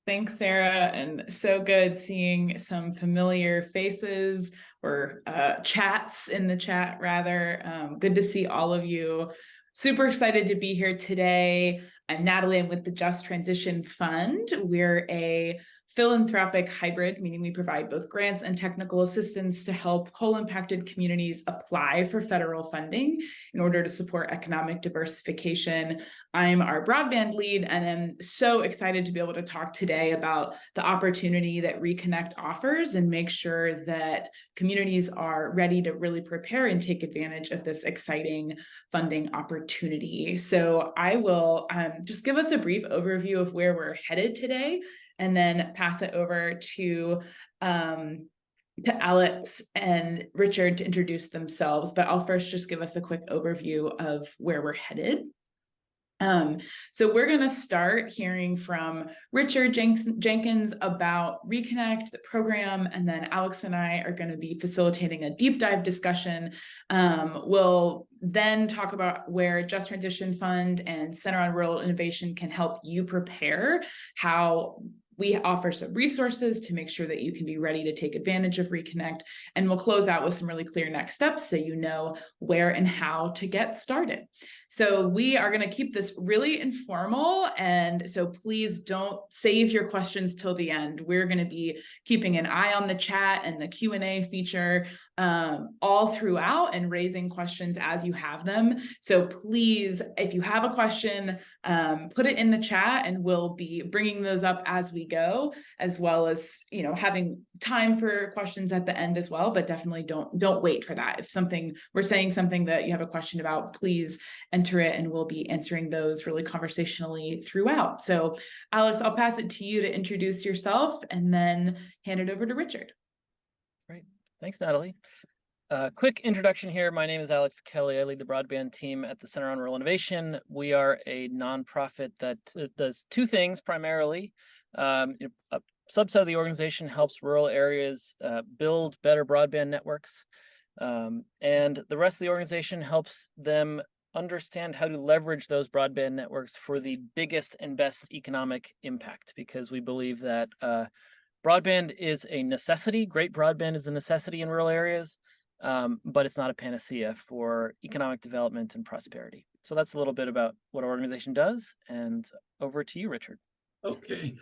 Thanks, Sarah. And so good seeing some familiar faces or chats in the chat, rather. Good to see all of you. Super excited to be here today. I'm Natalie. I'm with the Just Transition Fund. We're a philanthropic hybrid, meaning we provide both grants and technical assistance to help coal-impacted communities apply for federal funding in order to support economic diversification. I'm our broadband lead, and I'm so excited to be able to talk today about the opportunity that ReConnect offers and make sure that communities are ready to really prepare and take advantage of this exciting funding opportunity. So I will just give us a brief overview of where we're headed today, and then pass it over to Alex and Richard to introduce themselves. But I'll first just give us a quick overview of where we're headed. So we're going to start hearing from Richard Jenkins about ReConnect, the program, and then Alex and I are going to be facilitating a deep dive discussion. We'll then talk about where Just Transition Fund and Center on Rural Innovation can help you prepare, how we offer some resources to make sure that you can be ready to take advantage of ReConnect. And we'll close out with some really clear next steps so you know where and how to get started. So we are going to keep this really informal. And so please don't save your questions till the end. We're going to be keeping an eye on the chat and the Q&A feature all throughout and raising questions as you have them. So please, if you have a question, put it in the chat and we'll be bringing those up as we go, as well as, having time for questions at the end as well. But definitely don't wait for that. If we're saying something that you have a question about, please enter it and we'll be answering those really conversationally throughout. So Alex, I'll pass it to you to introduce yourself and then hand it over to Richard. Great. Thanks, Natalie. Quick introduction here. My name is Alex Kelley. I lead the broadband team at the Center on Rural Innovation. We are a nonprofit that does two things primarily. A subset of the organization helps rural areas build better broadband networks. And the rest of the organization helps them understand how to leverage those broadband networks for the biggest and best economic impact, because we believe that broadband is a necessity. Great broadband is a necessity in rural areas, but it's not a panacea for economic development and prosperity. So that's a little bit about what our organization does. And over to you, Richard. Okay.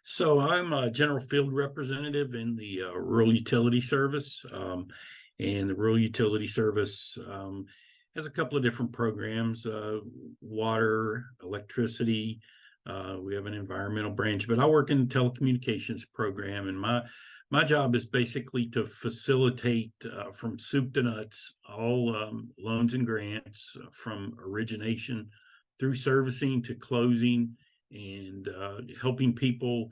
So I'm a general field representative in the Rural Utility Service. And the Rural Utility Service has a couple of different programs, water, electricity. We have an environmental branch, but I work in the telecommunications program, and my job is basically to facilitate from soup to nuts all loans and grants from origination through servicing to closing, and helping people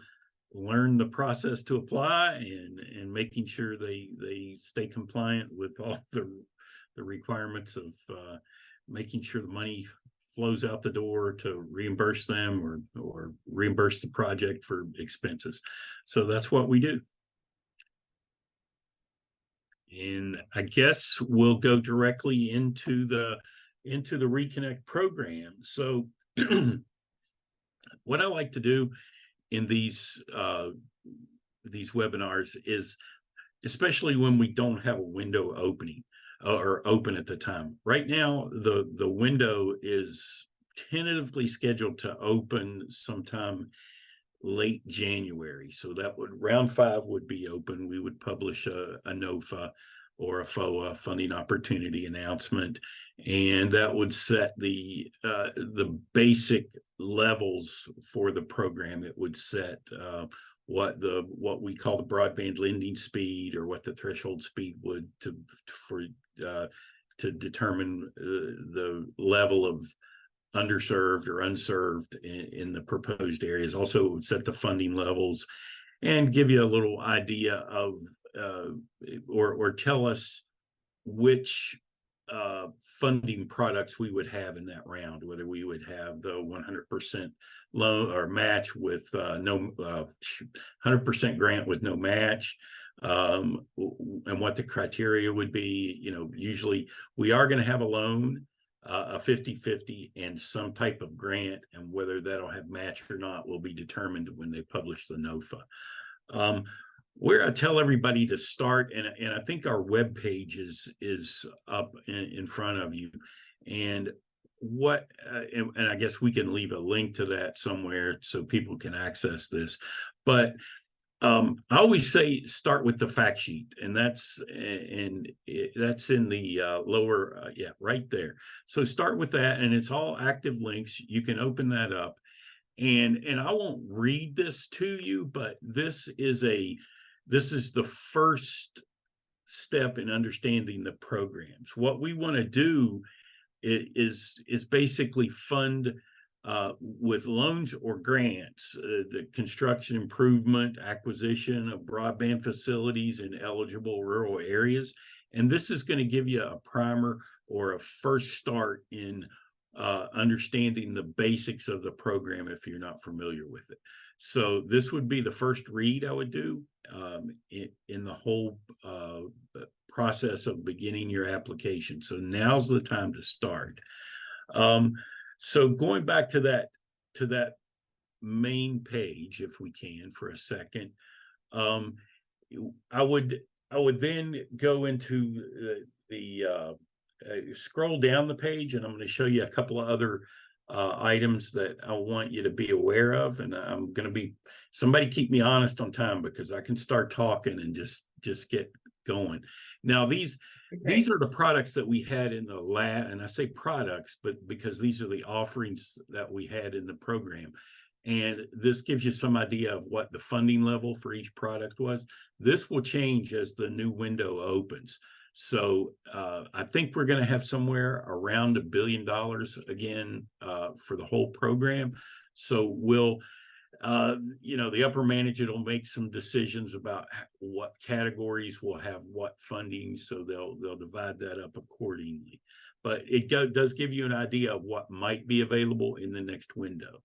learn the process to apply and making sure they stay compliant with all the requirements of making sure the money flows out the door to reimburse them or reimburse the project for expenses. So that's what we do. And I guess we'll go directly into the ReConnect program. So what I like to do in these webinars is, especially when we don't have a window opening or open at the time. Right now, the window is tentatively scheduled to open sometime late January. So that round 5 would be open. We would publish a NOFA or a FOA, funding opportunity announcement, and that would set the basic levels for the program. It would set what we call the broadband lending speed, or what the threshold speed would to determine the level of underserved or unserved in the proposed areas. Also, it would set the funding levels and give you a little idea of or tell us which funding products we would have in that round, whether we would have the 100% loan or match with 100% grant with no match, and what the criteria would be. Usually we are going to have a loan a 50-50 and some type of grant, and whether that'll have match or not will be determined when they publish the NOFA. Where I tell everybody to start, and I think our webpage is up in front of you, and and I guess we can leave a link to that somewhere so people can access this. But I always say start with the fact sheet, and that's in the lower, yeah, right there. So start with that, and it's all active links. You can open that up, and I won't read this to you, but this is the first step in understanding the programs. What we want to do is basically fund with loans or grants the construction, improvement, acquisition of broadband facilities in eligible rural areas. And this is going to give you a primer or a first start in understanding the basics of the program if you're not familiar with it. So this would be the first read I would do in the whole process of beginning your application. So now's the time to start. So going back to that main page, if we can for a second, I would then go into the scroll down the page, and I'm going to show you a couple of other items that I want you to be aware of. And I'm going to be, somebody keep me honest on time, because I can start talking and just get going. Now, these are the products that we had in the lab, and I say products, but because these are the offerings that we had in the program. And this gives you some idea of what the funding level for each product was. This will change as the new window opens. So I think we're going to have somewhere around $1 billion again for the whole program. So we'll, the upper management will make some decisions about what categories will have what funding. So they'll divide that up accordingly. But it does give you an idea of what might be available in the next window.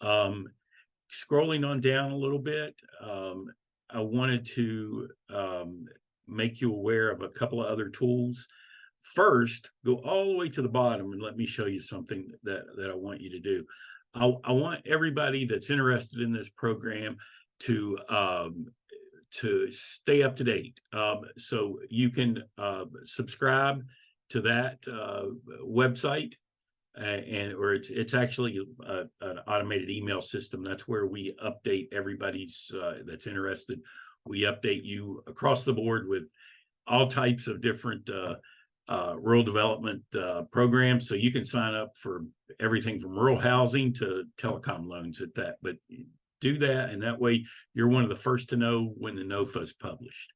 Scrolling on down a little bit, I wanted to make you aware of a couple of other tools. First, go all the way to the bottom and let me show you something that I want you to do. I want everybody that's interested in this program to stay up to date. So you can subscribe to that website, or it's actually an automated email system. That's where we update everybody's that's interested. We update you across the board with all types of different rural development programs. So you can sign up for everything from rural housing to telecom loans at that. But do that, and that way you're one of the first to know when the NOFA is published.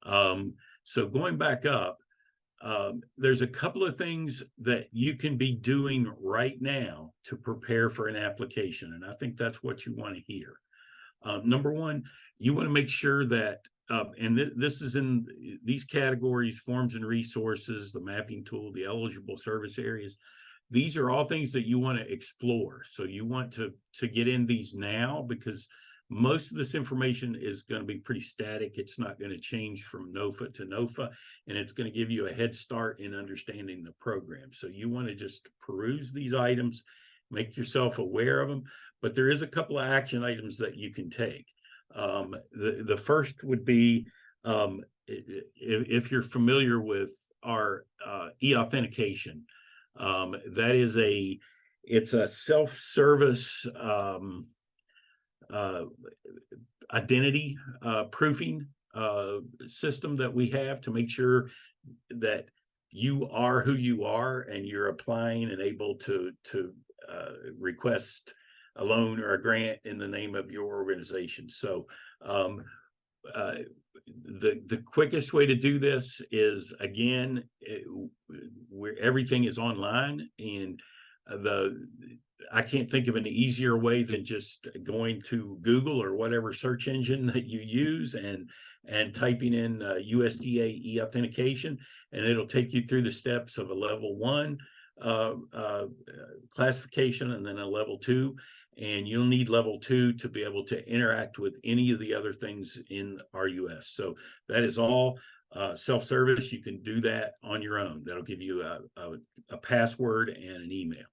So going back up, there's a couple of things that you can be doing right now to prepare for an application. And I think that's what you want to hear. Number one, you want to make sure that, this is in these categories: forms and resources, the mapping tool, the eligible service areas. These are all things that you want to explore. So you want to get in these now, because most of this information is going to be pretty static. It's not going to change from NOFA to NOFA, and it's going to give you a head start in understanding the program. So you want to just peruse these items, make yourself aware of them. But there is a couple of action items that you can take. The first would be, if you're familiar with our e-authentication, that is it's a self-service identity proofing system that we have to make sure that you are who you are and you're applying and able to request a loan or a grant in the name of your organization. So the quickest way to do this is, again, where everything is online, and I can't think of an easier way than just going to Google or whatever search engine that you use and typing in USDA e-authentication, and it'll take you through the steps of a level 1 classification and then a level 2. And you'll need level 2 to be able to interact with any of the other things in RUS. So that is all self-service, you can do that on your own. That'll give you a password and an email.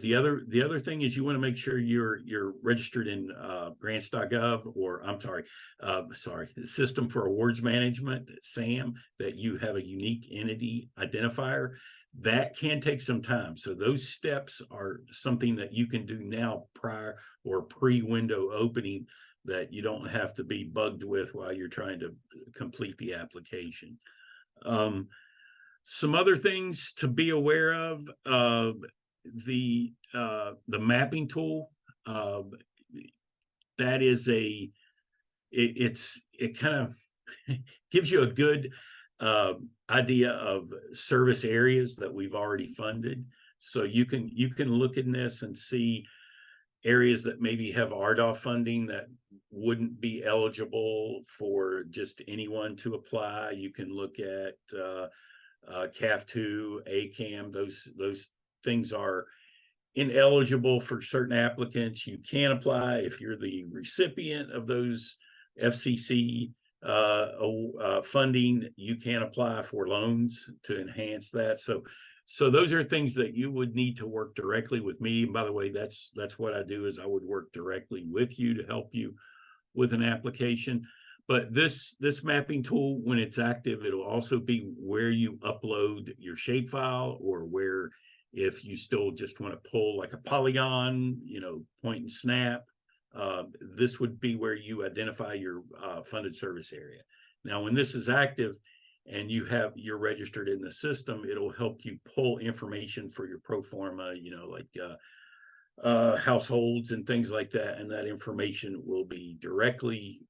The other thing is you want to make sure you're registered in grants.gov, or I'm sorry, the System for Awards Management, SAM, that you have a unique entity identifier. That can take some time. So those steps are something that you can do now prior or pre-window opening, that you don't have to be bugged with while you're trying to complete the application. Some other things to be aware of, the mapping tool, that is it kind of gives you a good idea of service areas that we've already funded. So you can look in this and see areas that maybe have RDOF funding that wouldn't be eligible for just anyone to apply. You can look at CAF2, ACAM. Those things are ineligible for certain applicants. You can apply if you're the recipient of those FCC funding. You can apply for loans to enhance that. So those are things that you would need to work directly with me. And by the way, that's what I do, is I would work directly with you to help you with an application. But this mapping tool, when it's active, it'll also be where you upload your shapefile, or where, if you still just want to pull like a polygon, point and snap, this would be where you identify your funded service area. Now, when this is active and you're registered in the system, it'll help you pull information for your pro forma, like households and things like that. And that information will be directly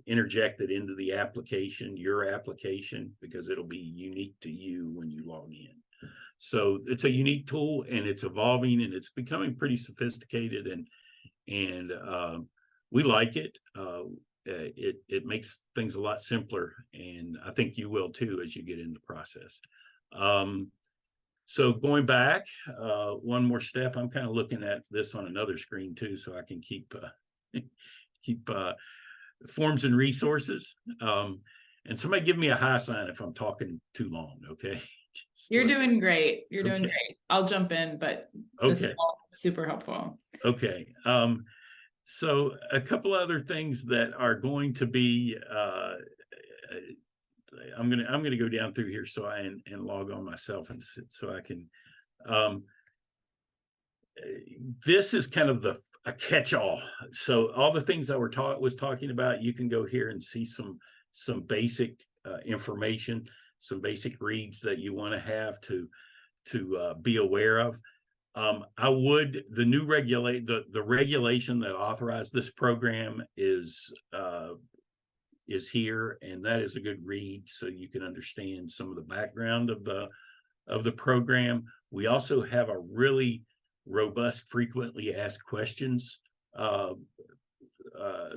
interjected into the application, your application, because it'll be unique to you when you log in. So it's a unique tool, and it's evolving, and it's becoming pretty sophisticated, and we like it. It makes things a lot simpler, and I think you will too as you get in the process. So going back one more step, I'm kind of looking at this on another screen too, so I can keep forms and resources. And somebody give me a high sign if I'm talking too long, okay? You're doing great. You're doing great. I'll jump in, but this is all super helpful. Okay. So a couple other things that are going to be, I'm gonna go down through here so and log on myself, and so I can. This is kind of a catch-all. So all the things that was talking about, you can go here and see some basic information, some basic reads that you want to have to be aware of. The new the regulation that authorized this program is here, and that is a good read, so you can understand some of the background of the program. We also have a really robust frequently asked questions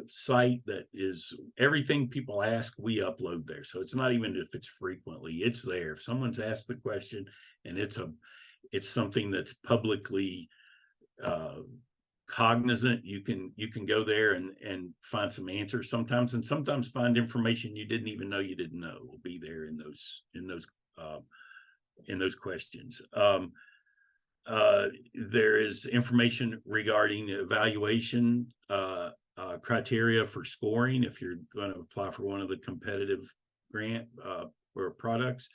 site that is everything people ask, we upload there. So it's not even if it's frequently, it's there. If someone's asked the question and it's something that's publicly cognizant, you can go there and find some answers sometimes, and sometimes find information you didn't even know you didn't know will be there in those questions. There is information regarding evaluation criteria for scoring if you're going to apply for one of the competitive grant or products.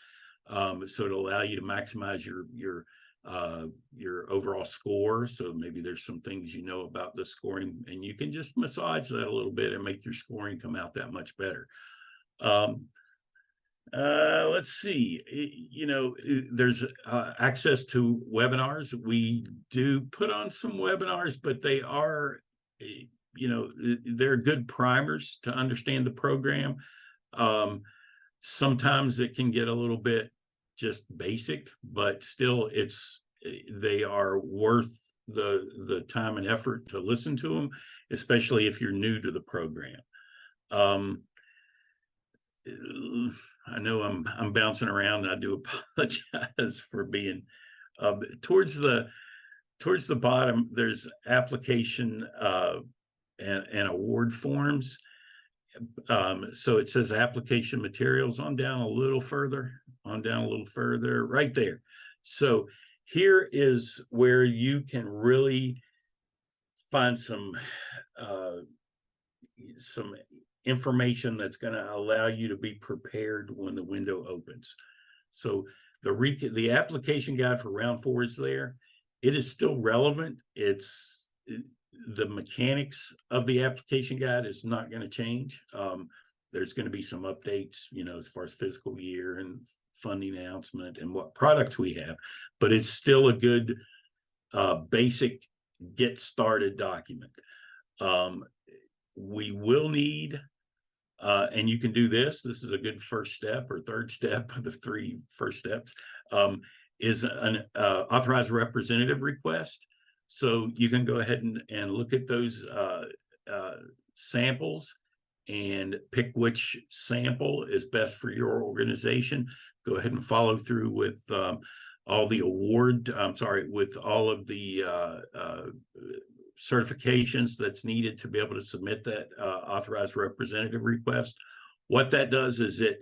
So it'll allow you to maximize your overall score. So maybe there's some things about the scoring, and you can just massage that a little bit and make your scoring come out that much better. Let's see, there's access to webinars. We do put on some webinars, but they are, they're good primers to understand the program. Sometimes it can get a little bit just basic, but still they are worth the time and effort to listen to them, especially if you're new to the program. I know I'm bouncing around. I do apologize for being towards the bottom. There's application and award forms, So it says application materials on down a little further, right there. So here is where you can really find some information that's going to allow you to be prepared when the window opens. So the application guide for round 4 is there. It is still relevant. It's the mechanics of the application guide is not going to change. There's going to be some updates, as far as fiscal year and funding announcement and what products we have, but it's still a good basic get started document. We will need, and you can do this is a good first step or third step of the 3 first steps, is an authorized representative request. So you can go ahead and look at those samples and pick which sample is best for your organization. Go ahead and follow through with all the with all of the certifications that's needed to be able to submit that authorized representative request. What that does is it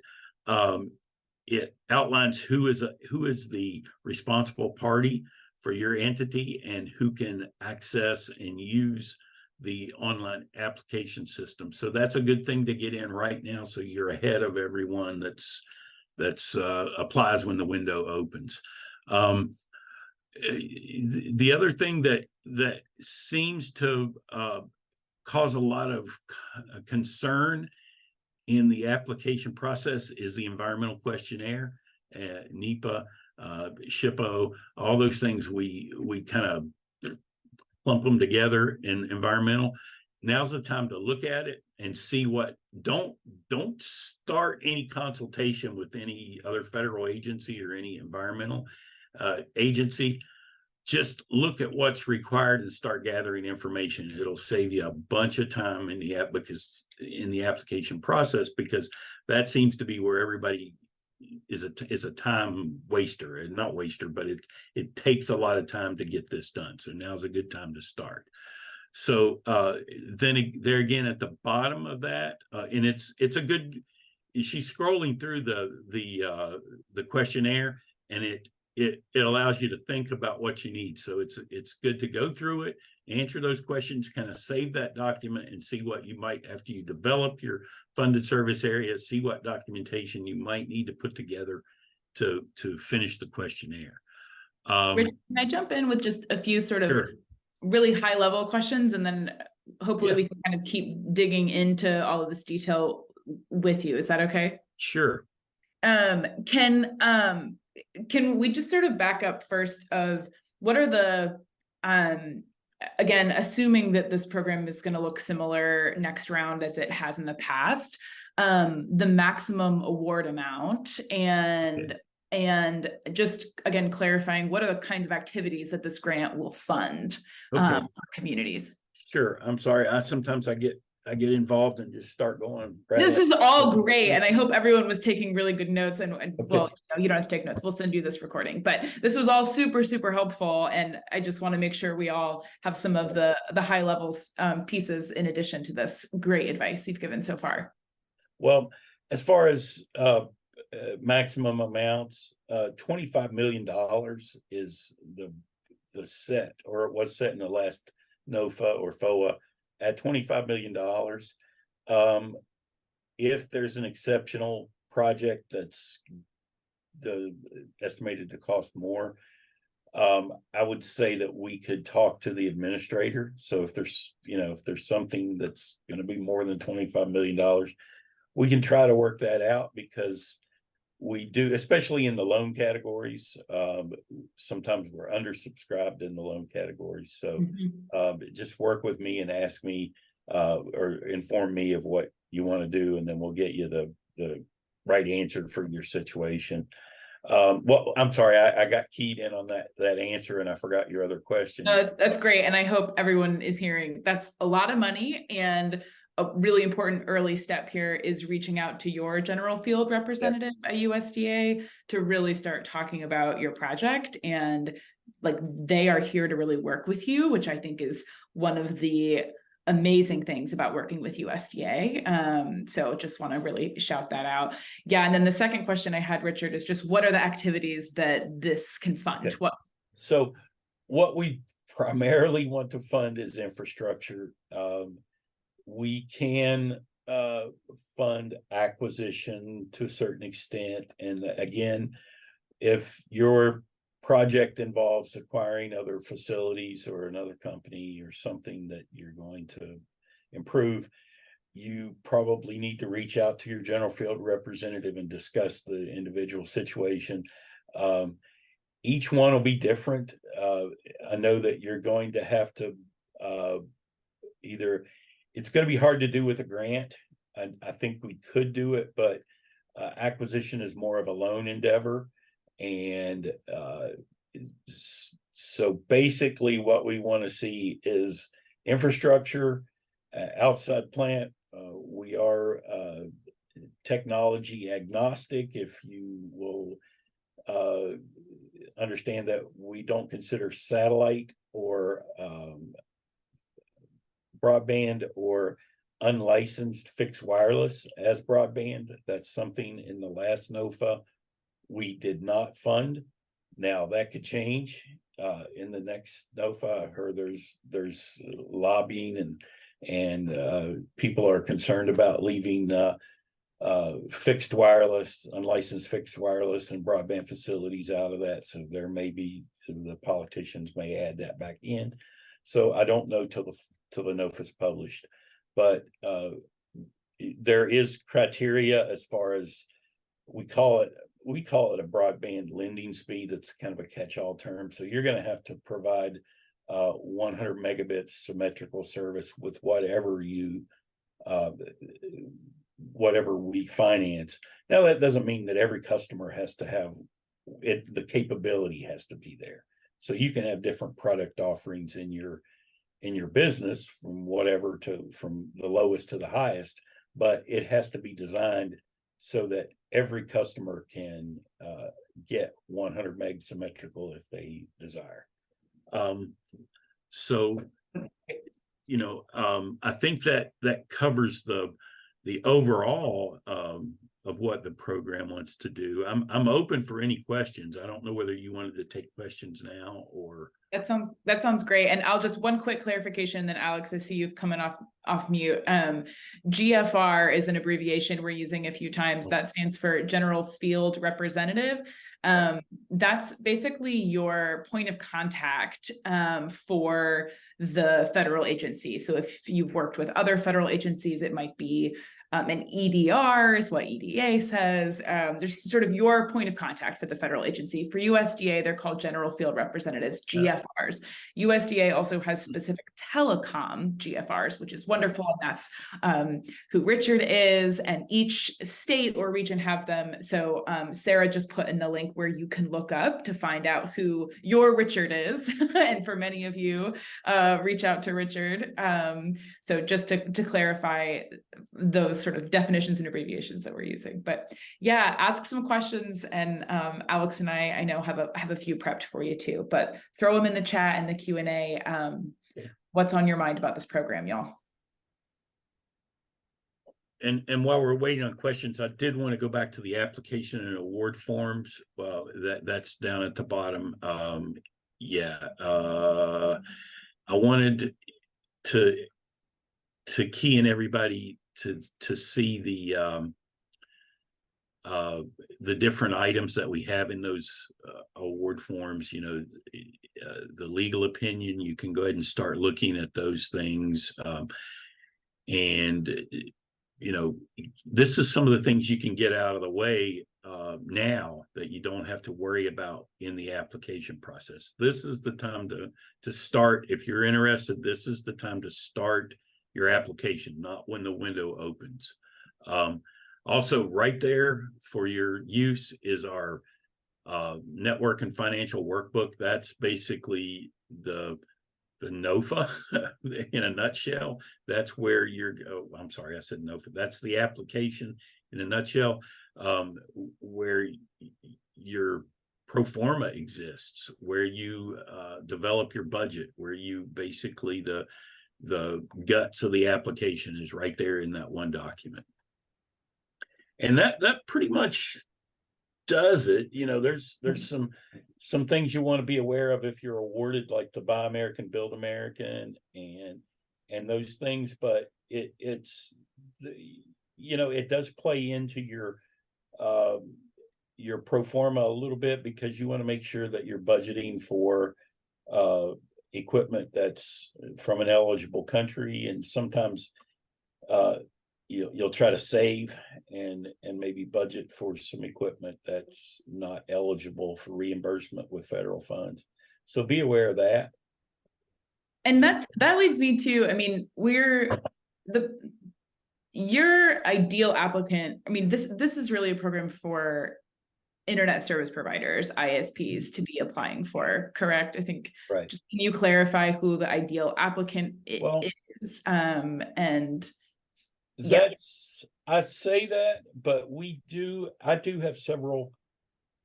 outlines who is the responsible party for your entity and who can access and use the online application system. So that's a good thing to get in right now, so you're ahead of everyone that's applies when the window opens. The other thing that seems to cause a lot of concern in the application process is the environmental questionnaire, NEPA, SHPO, all those things. We kind of clump them together in environmental. Now's the time to look at it and see what. Don't start any consultation with any other federal agency or any environmental agency. Just look at what's required and start gathering information. It'll save you a bunch of time in the application process, because that seems to be where everybody is a time waster, and not waster, but it takes a lot of time to get this done. So now's a good time to start. So then there again at the bottom of that, and it's a good. She's scrolling through the questionnaire, and it allows you to think about what you need. So it's good to go through it, answer those questions, kind of save that document, and see what you might, after you develop your funded service area, see what documentation you might need to put together to finish the questionnaire. Rich, can I jump in with just a few sort of Sure. really high level questions, and then hopefully we can kind of keep digging into all of this detail with you? Is that okay? Sure. Can we just sort of back up first of what are the, again, assuming that this program is going to look similar next round as it has in the past, the maximum award amount, and just again clarifying what are the kinds of activities that this grant will fund for communities. Sure. I'm sorry. Sometimes I get involved and just start going. This is all great, and I hope everyone was taking really good notes. And well, you don't have to take notes. We'll send you this recording, but this was all super, super helpful. And I just want to make sure we all have some of the high levels pieces in addition to this great advice you've given so far. Well, as far as maximum amounts, $25 million is the set, or it was set in the last NOFA or FOA at $25 million. If there's an exceptional project that's estimated to cost more, I would say that we could talk to the administrator. So if there's something that's going to be more than $25 million, we can try to work that out, because we do, especially in the loan categories. Sometimes we're undersubscribed in the loan categories. So just work with me and ask me or inform me of what you want to do, and then we'll get you the right answer for your situation. Well, I'm sorry, I got keyed in on that answer, and I forgot your other question. No, that's great. And I hope everyone is hearing that's a lot of money, and a really important early step here is reaching out to your general field representative at USDA to really start talking about your project. And like, they are here to really work with you, which I think is one of the amazing things about working with USDA. So just want to really shout that out. Yeah. And then the second question I had, Richard, is just what are the activities that this can fund? Okay. What? So what we primarily want to fund is infrastructure. We can fund acquisition to a certain extent. And again, if your project involves acquiring other facilities or another company or something that you're going to improve, you probably need to reach out to your general field representative and discuss the individual situation. Each one will be different. I know that you're going to have to either, it's going to be hard to do with a grant. I think we could do it, but acquisition is more of a loan endeavor. And so basically what we want to see is infrastructure, outside plant. We are technology agnostic. If you will understand that we don't consider satellite or broadband or unlicensed fixed wireless as broadband. That's something in the last NOFA we did not fund. Now that could change in the next NOFA. I heard there's lobbying and people are concerned about leaving fixed wireless, unlicensed fixed wireless and broadband facilities out of that. So there may be, the politicians may add that back in. So I don't know till the NOFA is published, but there is criteria as far as we call it a broadband lending speed. It's kind of a catch-all term. So you're going to have to provide 100 megabits symmetrical service with whatever we finance. Now that doesn't mean that every customer has to have it. The capability has to be there. So you can have different product offerings in your business from the lowest to the highest, but it has to be designed so that every customer can get 100 meg symmetrical if they desire. So, I think that covers the overall of what the program wants to do. I'm open for any questions. I don't know whether you wanted to take questions now or. That sounds great. And I'll just one quick clarification. Then Alex, I see you coming off mute. GFR is an abbreviation we're using a few times. That stands for General Field Representative. That's basically your point of contact for the federal agency. So if you've worked with other federal agencies, it might be an EDR is what EDA says. There's sort of your point of contact for the federal agency. For USDA, they're called General Field Representatives, GFRs. USDA also has specific telecom GFRs, which is wonderful. And that's who Richard is, and each state or region have them. So Sarah just put in the link where you can look up to find out who your Richard is. And for many of you, reach out to Richard. So just to clarify those sort of definitions and abbreviations that we're using. But yeah, ask some questions, and Alex and I know have a few prepped for you too, but throw them in the chat and the Q&A. What's on your mind about this program, y'all? And while we're waiting on questions, I did want to go back to the application and award forms. Well, that's down at the bottom. I wanted to key in everybody to see the different items that we have in those award forms. The legal opinion, you can go ahead and start looking at those things. This is some of the things you can get out of the way now that you don't have to worry about in the application process. This is the time to start. If you're interested, this is the time to start your application, not when the window opens. Also, right there for your use is our network and financial workbook. That's basically the NOFA in a nutshell. That's where I'm sorry, I said NOFA. That's the application in a nutshell, where your pro forma exists, where you develop your budget, where you basically the guts of the application is right there in that one document. And that pretty much does it. You know, there's some things you want to be aware of if you're awarded, like the Buy American, Build American, and those things, but it's you know, it does play into your pro forma a little bit, because you want to make sure that you're budgeting for equipment that's from an eligible country, and sometimes you'll try to save and maybe budget for some equipment that's not eligible for reimbursement with federal funds. So be aware of that. And that leads me to, I mean, your ideal applicant, I mean, this is really a program for internet service providers, ISPs, to be applying for, correct? I think, right. Just can you clarify who the ideal applicant is? And that's, I say that, but I do have several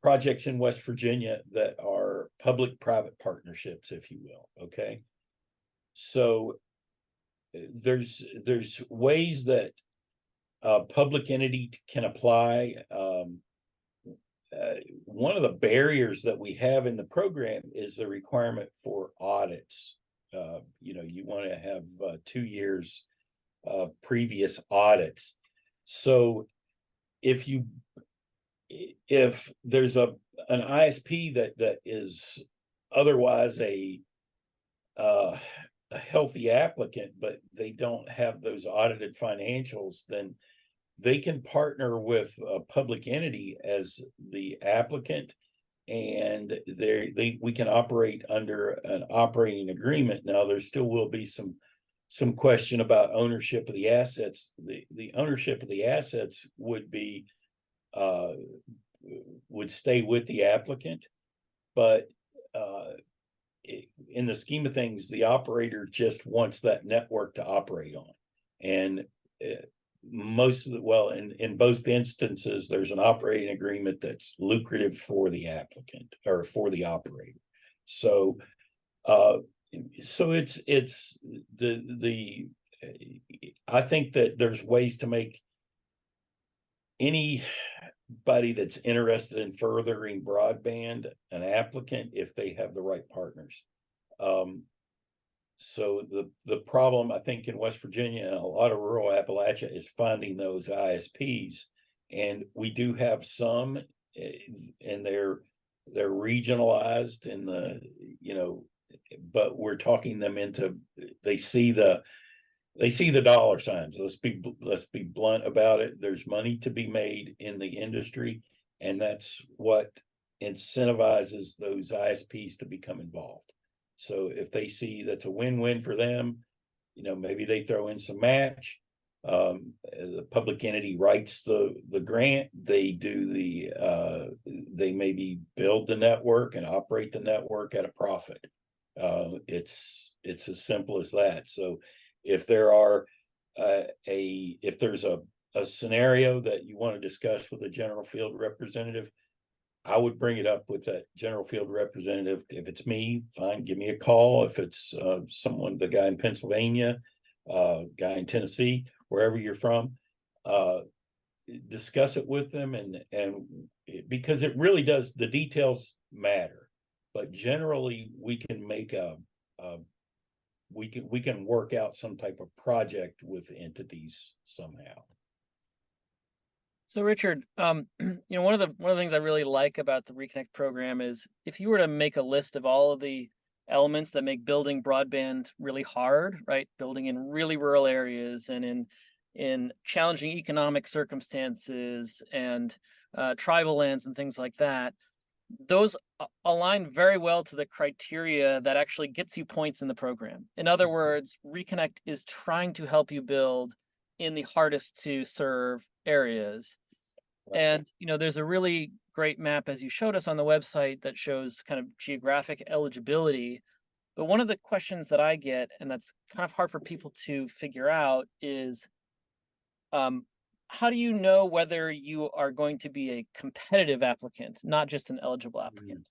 projects in West Virginia that are public-private partnerships, if you will. Okay. So there's ways that a public entity can apply. One of the barriers that we have in the program is the requirement for audits. You know, you want to have 2 years previous audits. So if there's an ISP that is otherwise a healthy applicant, but they don't have those audited financials, then they can partner with a public entity as the applicant, and we can operate under an operating agreement. Now, there still will be some question about ownership of the assets. The ownership of the assets would stay with the applicant, but in the scheme of things, the operator just wants that network to operate on. And in both instances, there's an operating agreement that's lucrative for the applicant or for the operator. So it's I think that there's ways to make anybody that's interested in furthering broadband an applicant if they have the right partners. So the problem, I think, in West Virginia and a lot of rural Appalachia is finding those ISPs, and we do have some, and they're regionalized in the, you know, but we're talking them into, they see the dollar signs. Let's be blunt about it. There's money to be made in the industry, and that's what incentivizes those ISPs to become involved. So if they see that's a win-win for them, you know, maybe they throw in some match. The public entity writes the grant. They do they maybe build the network and operate the network at a profit. It's as simple as that. So if there are if there's a scenario that you want to discuss with a general field representative, I would bring it up with that general field representative. If it's me, fine, give me a call. If it's the guy in Pennsylvania, guy in Tennessee, wherever you're from, discuss it with them, and because it really does, the details matter, but generally we can make we can work out some type of project with entities somehow. So Richard, you know, one of the things I really like about the ReConnect program is if you were to make a list of all of the elements that make building broadband really hard, right? Building in really rural areas and in challenging economic circumstances and tribal lands and things like that, those align very well to the criteria that actually gets you points in the program. In other words, ReConnect is trying to help you build in the hardest to serve areas. Right. And, you know, there's a really great map, as you showed us on the website, that shows kind of geographic eligibility. But one of the questions that I get, and that's kind of hard for people to figure out, is how do you know whether you are going to be a competitive applicant, not just an eligible applicant?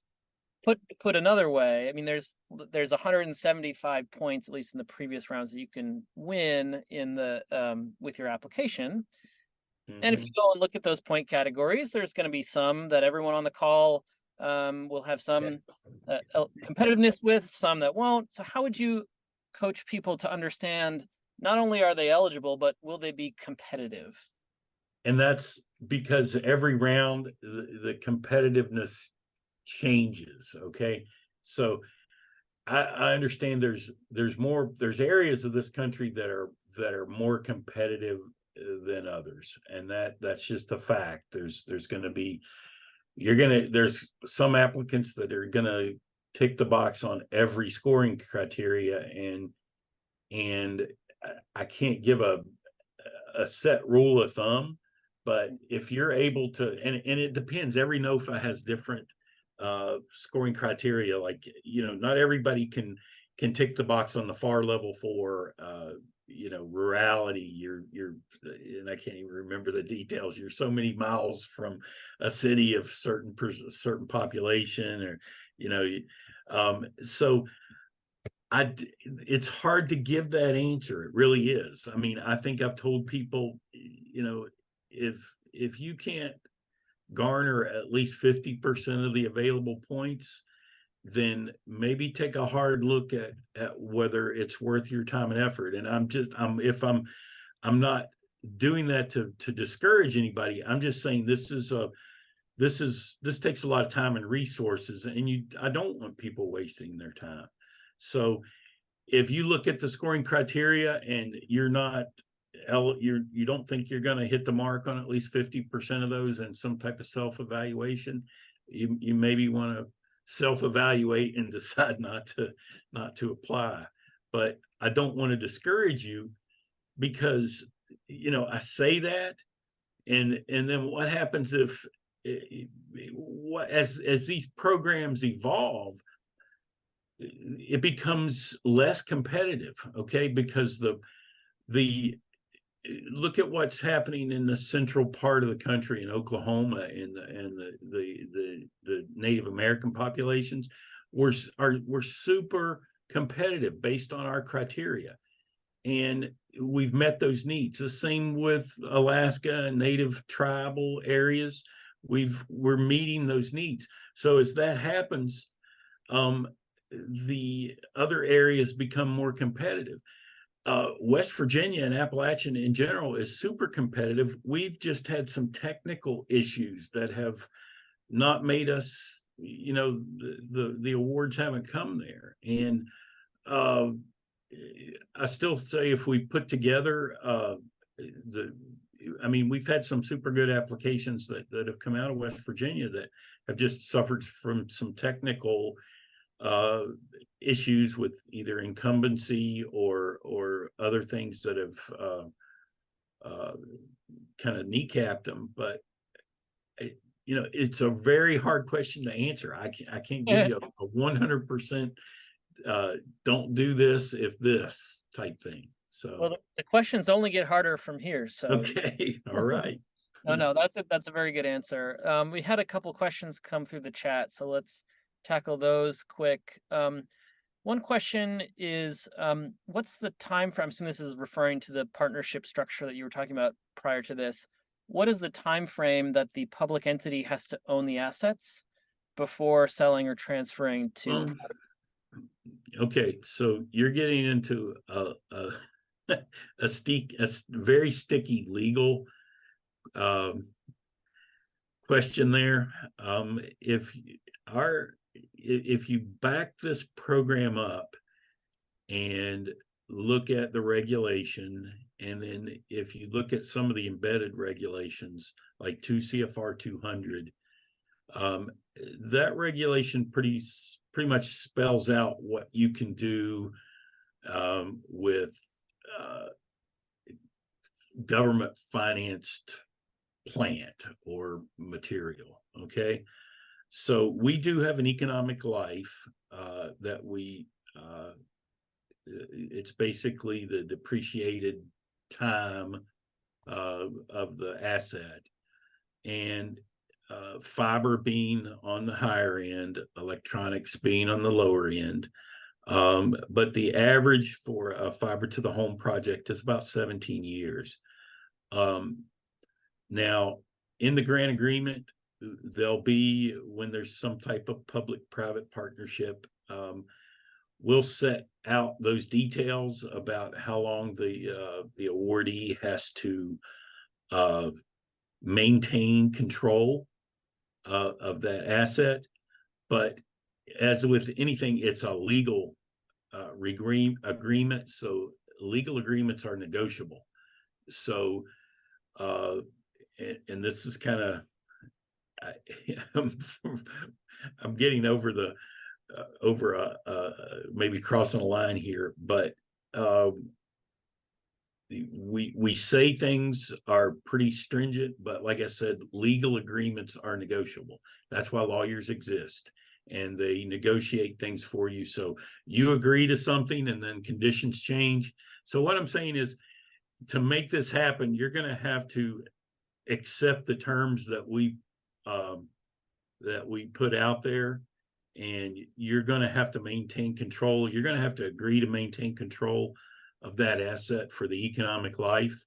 put another way, I mean, there's 175 points, at least in the previous rounds, that you can win in the with your application. And if you go and look at those point categories, there's going to be some that everyone on the call will have some competitiveness with, some that won't. So how would you coach people to understand not only are they eligible, but will they be competitive? And that's because every round the competitiveness changes. Okay, so I understand there's areas of this country that are more competitive than others, and that's just a fact. There's going to be there's some applicants that are going to tick the box on every scoring criteria, and I can't give a set rule of thumb, but if you're able to, and it depends, every NOFA has different scoring criteria. Like, not everybody can tick the box on the FAR level for rurality. You're and I can't even remember the details. You're so many miles from a city of certain population, or so it's hard to give that answer. It really is. I mean, I think I've told people, if you can't garner at least 50% of the available points, then maybe take a hard look at whether it's worth your time and effort. And I'm not doing that to discourage anybody. I'm just saying this takes a lot of time and resources, and I don't want people wasting their time. So if you look at the scoring criteria and you don't think you're going to hit the mark on at least 50% of those in some type of self-evaluation, you maybe want to self-evaluate and decide not to apply. But I don't want to discourage you, because I say that, and then what happens as these programs evolve, it becomes less competitive, okay? Because look at what's happening in the central part of the country, in Oklahoma, and the Native American populations. We're super competitive based on our criteria, and we've met those needs. The same with Alaska and native tribal areas. We're meeting those needs. So as that happens, the other areas become more competitive. West Virginia and Appalachia in general is super competitive. We've just had some technical issues that have not made us, the awards haven't come there. And I still say, if we put together we've had some super good applications that have come out of West Virginia that have just suffered from some technical issues with either incumbency or other things that have kind of kneecapped them. But it's a very hard question to answer. I can't give you a 100% don't do this if this type thing. So well, the questions only get harder from here. So okay, all right. No, that's a very good answer. We had a couple questions come through the chat, so let's tackle those quick. One question is, what's the time frame? I'm assuming this is referring to the partnership structure that you were talking about prior to this. What is the time frame that the public entity has to own the assets before selling or transferring to? Okay, so you're getting into a very sticky legal question there. If you back this program up and look at the regulation, and then if you look at some of the embedded regulations like 2 CFR 200, that regulation pretty much spells out what you can do with government financed plant or material. Okay, so we do have an economic life that it's basically the depreciated time of the asset, and fiber being on the higher end, electronics being on the lower end. But the average for a fiber to the home project is about 17 years. Now, in the grant agreement, there'll be, when there's some type of public-private partnership, we'll set out those details about how long the awardee has to maintain control of that asset. But as with anything, it's a legal agreement. So legal agreements are negotiable. So, and this is kind of, I'm getting over the maybe crossing a line here, but we say things are pretty stringent, but like I said, legal agreements are negotiable. That's why lawyers exist, and they negotiate things for you. So you agree to something and then conditions change. So what I'm saying is, to make this happen, you're going to have to accept the terms that we put out there, and you're going to have to maintain control. You're going to have to agree to maintain control of that asset for the economic life.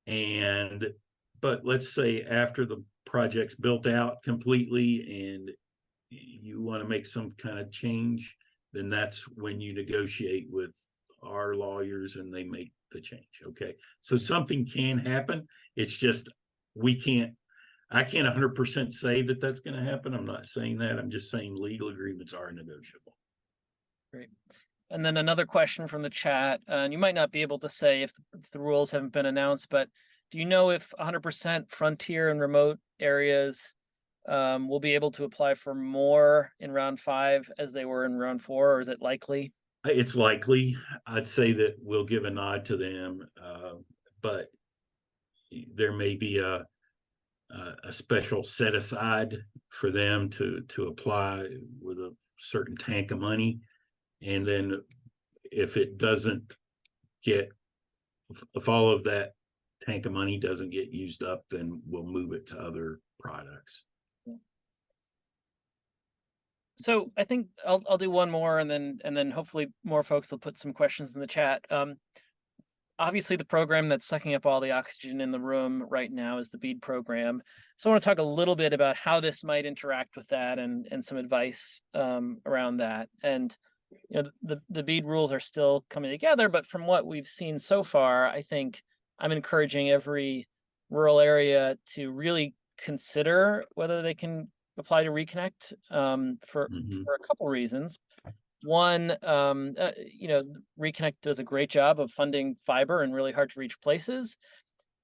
But let's say after the project's built out completely and you want to make some kind of change, then that's when you negotiate with our lawyers and they make the change. Okay. So something can happen. It's just, I can't 100% say that that's going to happen. I'm not saying that. I'm just saying legal agreements are negotiable. Great. And then another question from the chat, and you might not be able to say if the rules haven't been announced, but do you know if 100% frontier and remote areas will be able to apply for more in round 5 as they were in round 4, or is it likely? It's likely. I'd say that we'll give a nod to them, but there may be a special set aside for them to apply with a certain tank of money. And then if it doesn't if all of that tank of money doesn't get used up, then we'll move it to other products. So I think I'll do one more, and then hopefully more folks will put some questions in the chat. Obviously, the program that's sucking up all the oxygen in the room right now is the BEAD program. So I want to talk a little bit about how this might interact with that, and some advice around that. And you know, the BEAD rules are still coming together, but from what we've seen so far, I think I'm encouraging every rural area to really consider whether they can apply to ReConnect for a couple reasons. One, you know, ReConnect does a great job of funding fiber in really hard to reach places.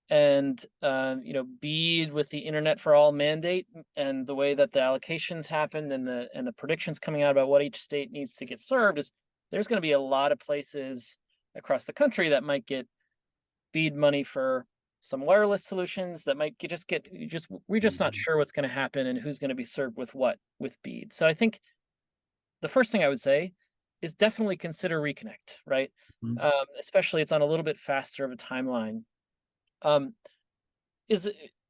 And, you know, BEAD with the Internet for All mandate and the way that the allocations happened and the predictions coming out about what each state needs to get served is there's going to be a lot of places across the country that might get BEAD money for some wireless solutions that might we're just not sure what's going to happen and who's going to be served with what with BEAD. So I think the first thing I would say is definitely consider ReConnect, right? Especially it's on a little bit faster of a timeline.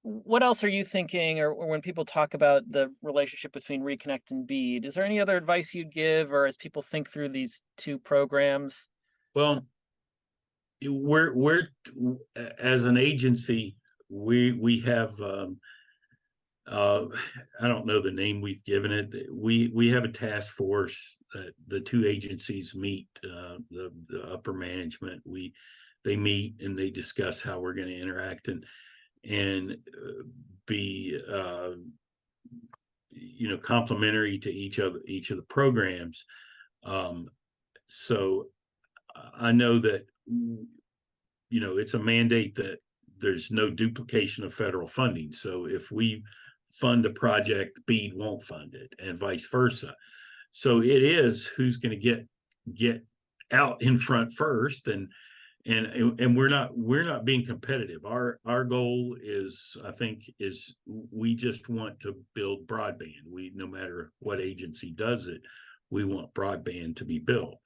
What else are you thinking, or when people talk about the relationship between ReConnect and BEAD, is there any other advice you'd give, or as people think through these two programs? Well, we're as an agency, we have I don't know the name we've given it. We have a task force that the two agencies meet, the upper management. They meet and they discuss how we're going to interact and be you know, complementary to each of the programs. So I know that, you know, it's a mandate that there's no duplication of federal funding. So if we fund a project, BEAD won't fund it, and vice versa. So it is who's going to get out in front first, and we're not being competitive. Our goal is, I think, is we just want to build broadband. No matter what agency does it, we want broadband to be built.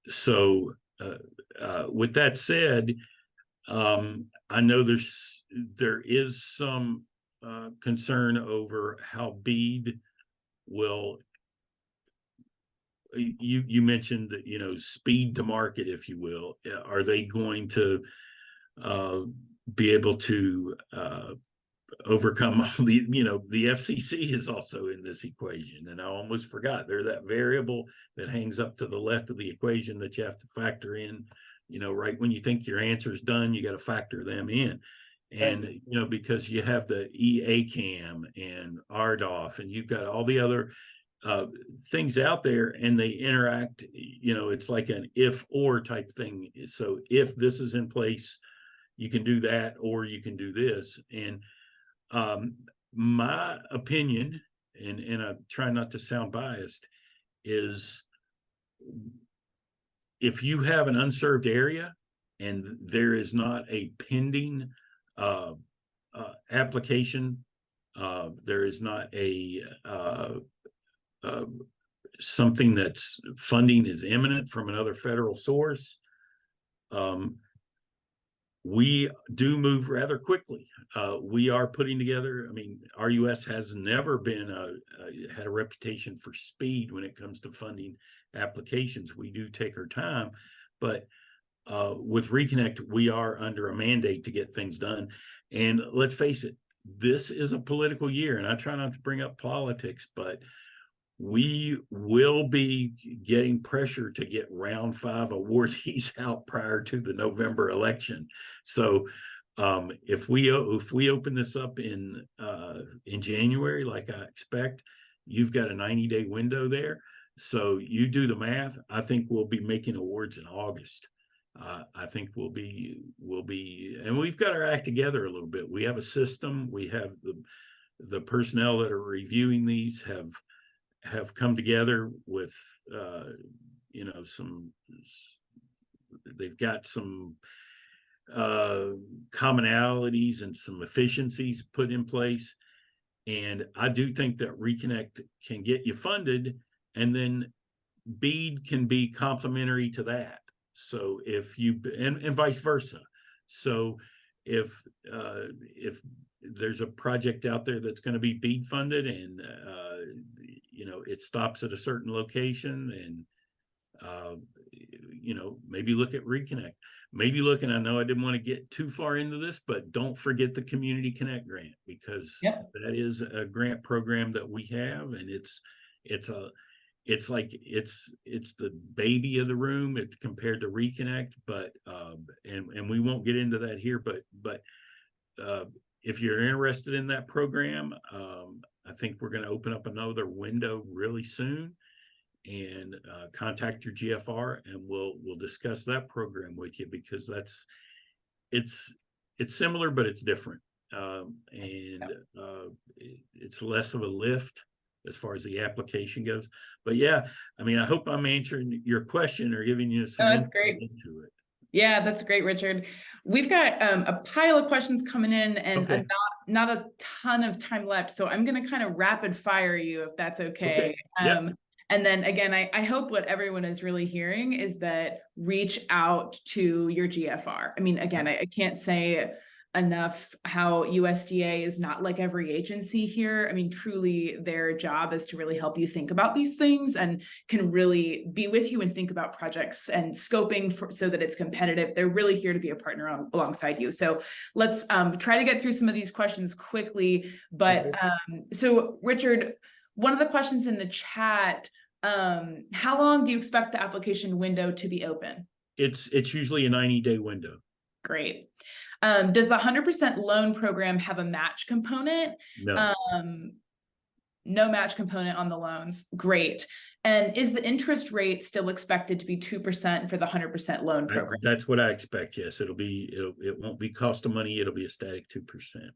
So with that said, I know there is some concern over how BEAD will. You mentioned that, you know, speed to market, if you will. Are they going to be able to overcome all the, you know, the FCC is also in this equation, and I almost forgot they're that variable that hangs up to the left of the equation that you have to factor in. You know, right when you think your answer is done, you got to factor them in. And, you know, because you have the EACAM and RDOF, and you've got all the other things out there, and they interact, you know, it's like an if or type thing. So if this is in place, you can do that, or you can do this. And my opinion, and I try not to sound biased, is if you have an unserved area and there is not a pending application, there is not a something that's funding is imminent from another federal source, we do move rather quickly. We are putting together, I mean, RUS has never been had a reputation for speed when it comes to funding applications. We do take our time, but with ReConnect, we are under a mandate to get things done. And let's face it, this is a political year, and I try not to bring up politics, but we will be getting pressure to get round 5 awardees out prior to the November election. So if we open this up in January, like I expect, you've got a 90-day window there. So you do the math. I think we'll be making awards in August. I think we'll be, and we've got our act together a little bit. We have a system. We have the personnel that are reviewing these have come together with, you know, they've got some commonalities and some efficiencies put in place. And I do think that ReConnect can get you funded, and then BEAD can be complementary to that. So if you, and vice versa. So if there's a project out there that's going to be BEAD funded, and you know, it stops at a certain location, and you know, maybe look at ReConnect. Maybe look, and I know I didn't want to get too far into this, but don't forget the Community Connect grant, because that is a grant program that we have, and it's the baby of the room compared to ReConnect. But and we won't get into that here, but if you're interested in that program, I think we're going to open up another window really soon, and contact your GFR, and we'll discuss that program with you, because it's similar, but it's different, and it's less of a lift as far as the application goes. But yeah, I mean, I hope I'm answering your question or giving you some insight into it. Yeah, that's great, Richard. We've got a pile of questions coming in, and not a ton of time left. So I'm going to kind of rapid fire you, if that's okay. And then again, I hope what everyone is really hearing is that reach out to your GFR. I mean, again, I can't say enough how USDA is not like every agency here. I mean, truly their job is to really help you think about these things, and can really be with you and think about projects and scoping so that it's competitive. They're really here to be a partner alongside you. So let's try to get through some of these questions quickly. But so Richard, one of the questions in the chat, how long do you expect the application window to be open? It's usually a 90-day window. Great. Does the 100% loan program have a match component? No. No match component on the loans. Great. And is the interest rate still expected to be 2% for the 100% loan program? That's what I expect. Yes, it won't be cost of money. It'll be a static 2%.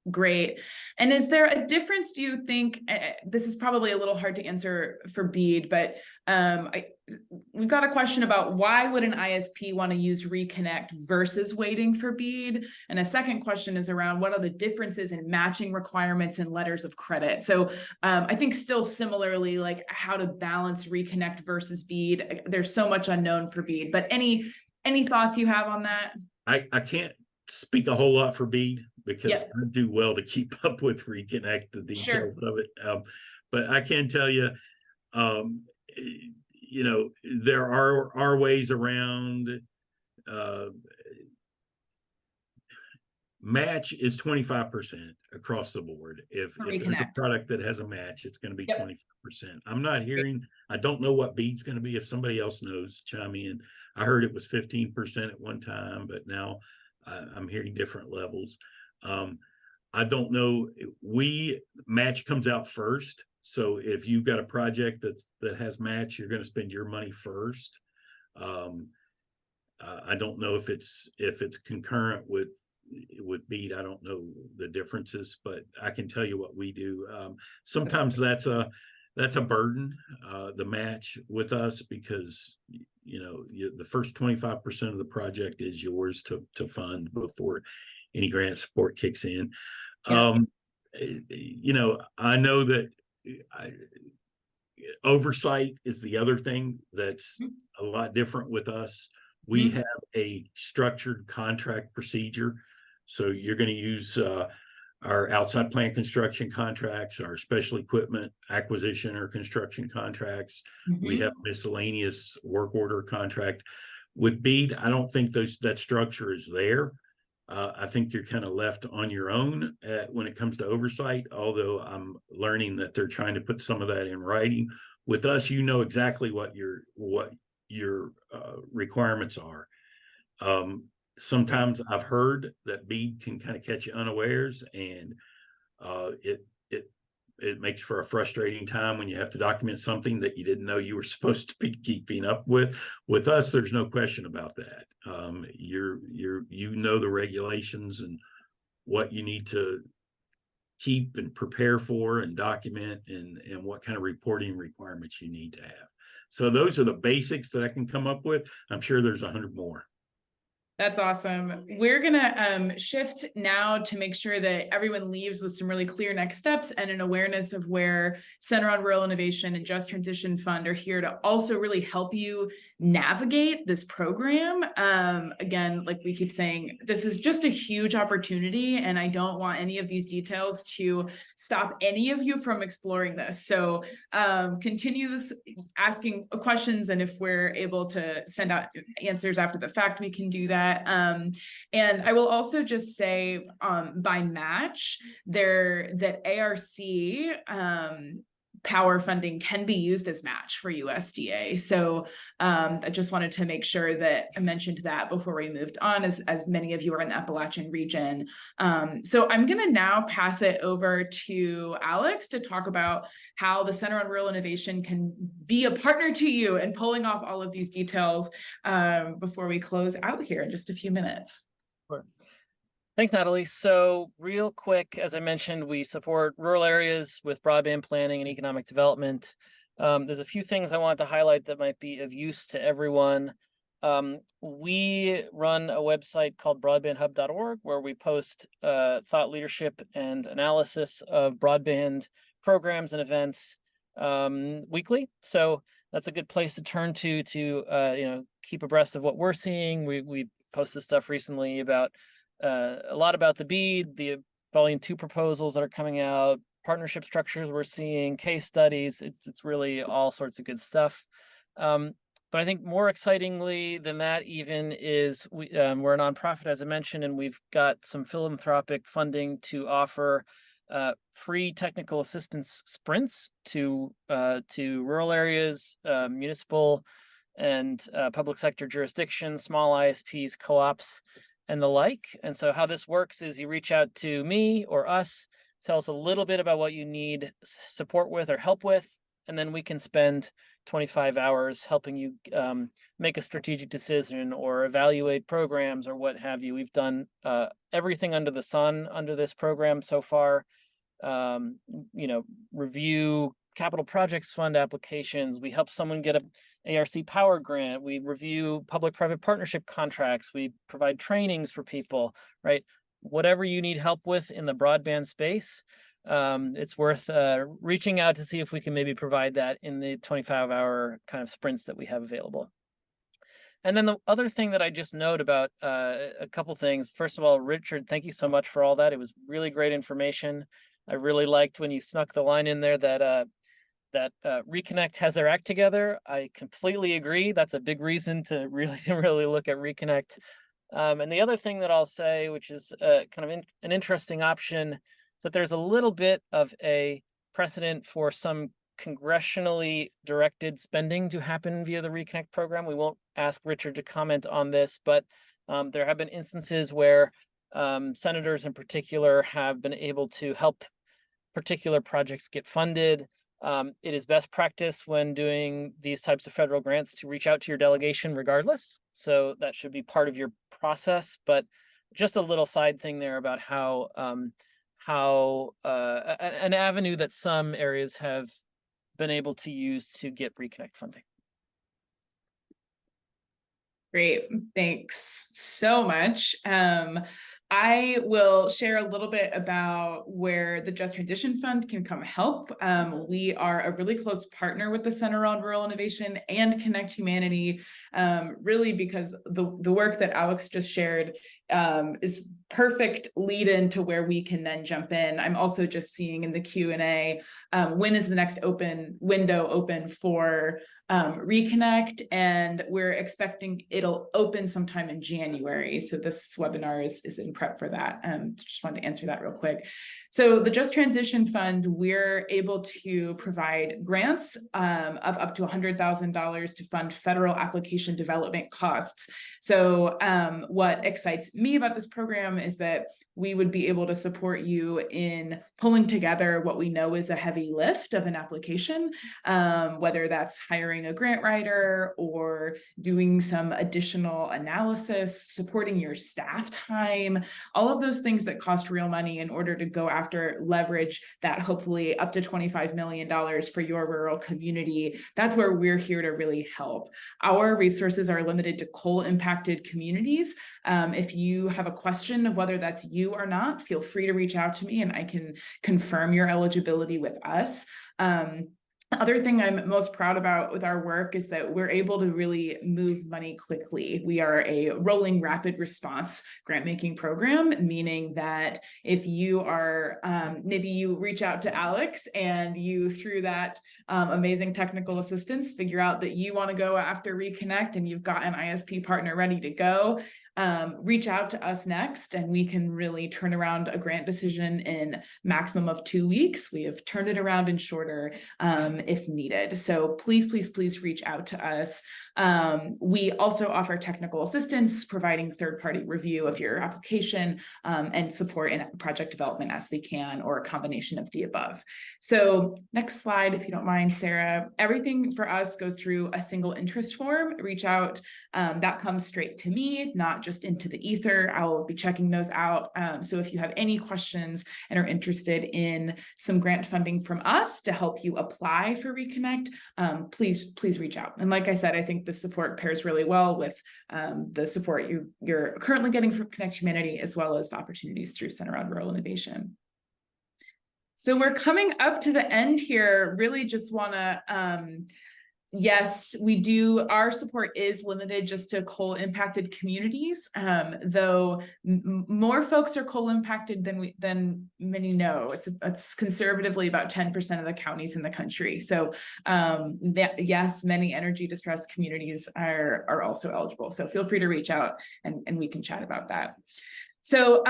Great. And is there a difference, do you think, this is probably a little hard to answer for BEAD, but we've got a question about why would an ISP want to use ReConnect versus waiting for BEAD? And a second question is around what are the differences in matching requirements and letters of credit? So I think still similarly, like how to balance ReConnect versus BEAD. There's so much unknown for BEAD, but any thoughts you have on that? I can't speak a whole lot for BEAD, because Yep. I do well to keep up with ReConnect, the Sure. details of it. But I can tell you, you know, there are ways around. Match is 25% across the board. If there's a ReConnect. product that has a match, it's going to be Yep. 25%. I'm not hearing, I don't know what bead's going to be. If somebody else knows, chime in. I heard it was 15% at one time, but now I'm hearing different levels. I don't know. Match comes out first. So if you've got a project that has match, you're going to spend your money first. I don't know if it's concurrent with bead. I don't know the differences, but I can tell you what we do. Sometimes that's a burden, the match with us, because you know the first 25% of the project is yours to fund before any grant support kicks in. Yeah. You know, I know that oversight is the other thing that's a lot different with us. We have a structured contract procedure. So you're going to use our outside plant construction contracts, our special equipment acquisition or construction contracts. We have miscellaneous work order contract. With BEAD, I don't think that structure is there. I think you're kind of left on your own when it comes to oversight, although I'm learning that they're trying to put some of that in writing. With us, you know exactly what your requirements are. Sometimes I've heard that BEAD can kind of catch you unawares, and it makes for a frustrating time when you have to document something that you didn't know you were supposed to be keeping up with. With us, there's no question about that. You know the regulations and what you need to keep and prepare for and document, and what kind of reporting requirements you need to have. So those are the basics that I can come up with. I'm sure there's 100 more. That's awesome. We're gonna shift now to make sure that everyone leaves with some really clear next steps and an awareness of where Center on Rural Innovation and Just Transition Fund are here to also really help you navigate this program. Again, like we keep saying, this is just a huge opportunity, and I don't want any of these details to stop any of you from exploring this. So continue this asking questions, and if we're able to send out answers after the fact, we can do that. And I will also just say by match there that ARC power funding can be used as match for USDA. So I just wanted to make sure that I mentioned that before we moved on, as many of you are in the Appalachian region. So I'm going to now pass it over to Alex to talk about how the Center on Rural Innovation can be a partner to you in pulling off all of these details before we close out here in just a few minutes. Sure. Thanks, Natalie. So real quick, as I mentioned, we support rural areas with broadband planning and economic development. There's a few things I wanted to highlight that might be of use to everyone. We run a website called broadbandhub.org, where we post thought leadership and analysis of broadband programs and events weekly. So that's a good place to turn to keep abreast of what we're seeing. We posted stuff recently about a lot about the BEAD, the Volume 2 proposals that are coming out, partnership structures we're seeing, case studies. It's really all sorts of good stuff. But I think more excitingly than that even is we're a nonprofit, as I mentioned, and we've got some philanthropic funding to offer free technical assistance sprints to rural areas, municipal and public sector jurisdictions, small ISPs, co-ops, and the like. And so how this works is you reach out to me or us, tell us a little bit about what you need support with or help with, and then we can spend 25 hours helping you make a strategic decision or evaluate programs or what have you. We've done everything under the sun under this program so far. Review capital projects fund applications. We help someone get an ARC power grant. We review public-private partnership contracts. We provide trainings for people, right? Whatever you need help with in the broadband space, it's worth reaching out to see if we can maybe provide that in the 25-hour kind of sprints that we have available. And then the other thing that I just note about a couple things. First of all, Richard, thank you so much for all that. It was really great information. I really liked when you snuck the line in there that ReConnect has their act together. I completely agree. That's a big reason to really look at ReConnect. And the other thing that I'll say, which is kind of an interesting option, is that there's a little bit of a precedent for some congressionally directed spending to happen via the ReConnect program. We won't ask Richard to comment on this, but there have been instances where senators in particular have been able to help particular projects get funded. It is best practice when doing these types of federal grants to reach out to your delegation regardless. So that should be part of your process, but just a little side thing there about how an avenue that some areas have been able to use to get ReConnect funding. Great, thanks so much. I will share a little bit about where the Just Transition Fund can come help. We are a really close partner with the Center on Rural Innovation and Connect Humanity, really because the work that Alex just shared is perfect lead into where we can then jump in. I'm also just seeing in the Q&A, when is the next window open for ReConnect, and we're expecting it'll open sometime in January. So this webinar is in prep for that. Just wanted to answer that real quick. So the Just Transition Fund, we're able to provide grants of up to $100,000 to fund federal application development costs. So what excites me about this program is that we would be able to support you in pulling together what we know is a heavy lift of an application, whether that's hiring a grant writer or doing some additional analysis, supporting your staff time, all of those things that cost real money in order to go after leverage that hopefully up to $25 million for your rural community. That's where we're here to really help. Our resources are limited to coal impacted communities. If you have a question of whether that's you or not, feel free to reach out to me and I can confirm your eligibility with us. The other thing I'm most proud about with our work is that we're able to really move money quickly. We are a rolling rapid response grant making program, meaning that if you are, maybe you reach out to Alex and you, through that amazing technical assistance, figure out that you want to go after ReConnect and you've got an ISP partner ready to go. Reach out to us next and we can really turn around a grant decision in maximum of 2 weeks. We have turned it around in shorter if needed. So please reach out to us. We also offer technical assistance, providing third-party review of your application and support in project development as we can, or a combination of the above. So next slide, if you don't mind, Sarah. Everything for us goes through a single interest form. Reach out. That comes straight to me, not just into the ether. I'll be checking those out. So if you have any questions and are interested in some grant funding from us to help you apply for ReConnect, please reach out. And like I said, I think the support pairs really well with the support you're currently getting from Connect Humanity, as well as the opportunities through Center on Rural Innovation. So we're coming up to the end here. Really just want to yes, we do. Our support is limited just to coal impacted communities, though more folks are coal impacted than many know. It's conservatively about 10% of the counties in the country. So yes, many energy distressed communities are also eligible. So feel free to reach out and we can chat about that. So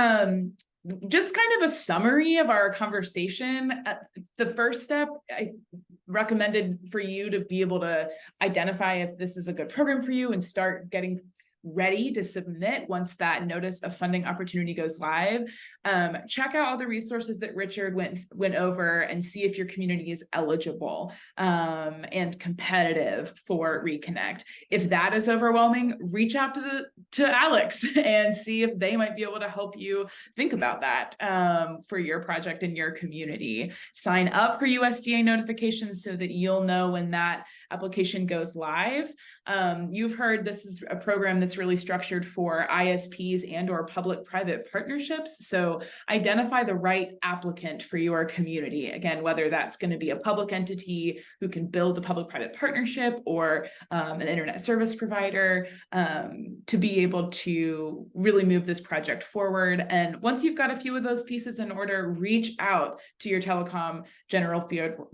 just kind of a summary of our conversation. The first step, I recommended for you to be able to identify if this is a good program for you and start getting ready to submit once that notice of funding opportunity goes live. Check out all the resources that Richard went over and see if your community is eligible and competitive for ReConnect. If that is overwhelming, reach out to Alex and see if they might be able to help you think about that for your project in your community. Sign up for USDA notifications so that you'll know when that application goes live. You've heard this is a program that's really structured for ISPs and or public-private partnerships. So identify the right applicant for your community. Again, whether that's going to be a public entity who can build a public-private partnership, or an internet service provider, to be able to really move this project forward. And once you've got a few of those pieces in order, reach out to your telecom general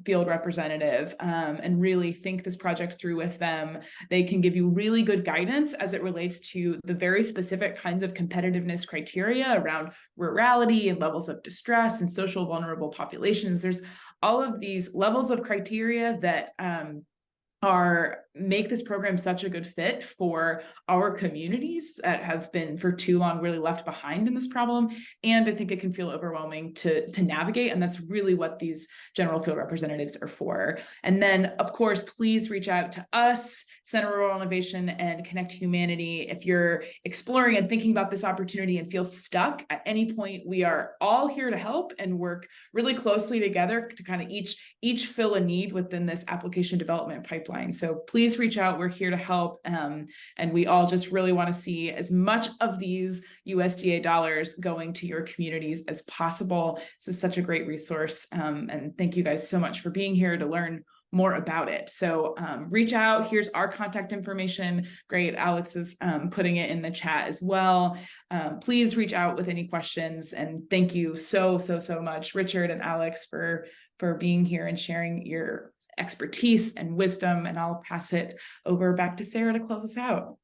field representative, and really think this project through with them. They can give you really good guidance as it relates to the very specific kinds of competitiveness criteria around rurality and levels of distress and social vulnerable populations. There's all of these levels of criteria that make this program such a good fit for our communities that have been for too long really left behind in this problem. And I think it can feel overwhelming to navigate. And that's really what these general field representatives are for. And then, of course, please reach out to us, Center for Rural Innovation and Connect Humanity. If you're exploring and thinking about this opportunity and feel stuck at any point, we are all here to help and work really closely together to kind of each fill a need within this application development pipeline. So please reach out. We're here to help. And we all just really want to see as much of these USDA dollars going to your communities as possible. This is such a great resource. And thank you guys so much for being here to learn more about it. So reach out. Here's our contact information. Great. Alex is putting it in the chat as well. Please reach out with any questions. And thank you so much, Richard and Alex, for being here and sharing your expertise and wisdom. And I'll pass it over back to Sarah to close us out.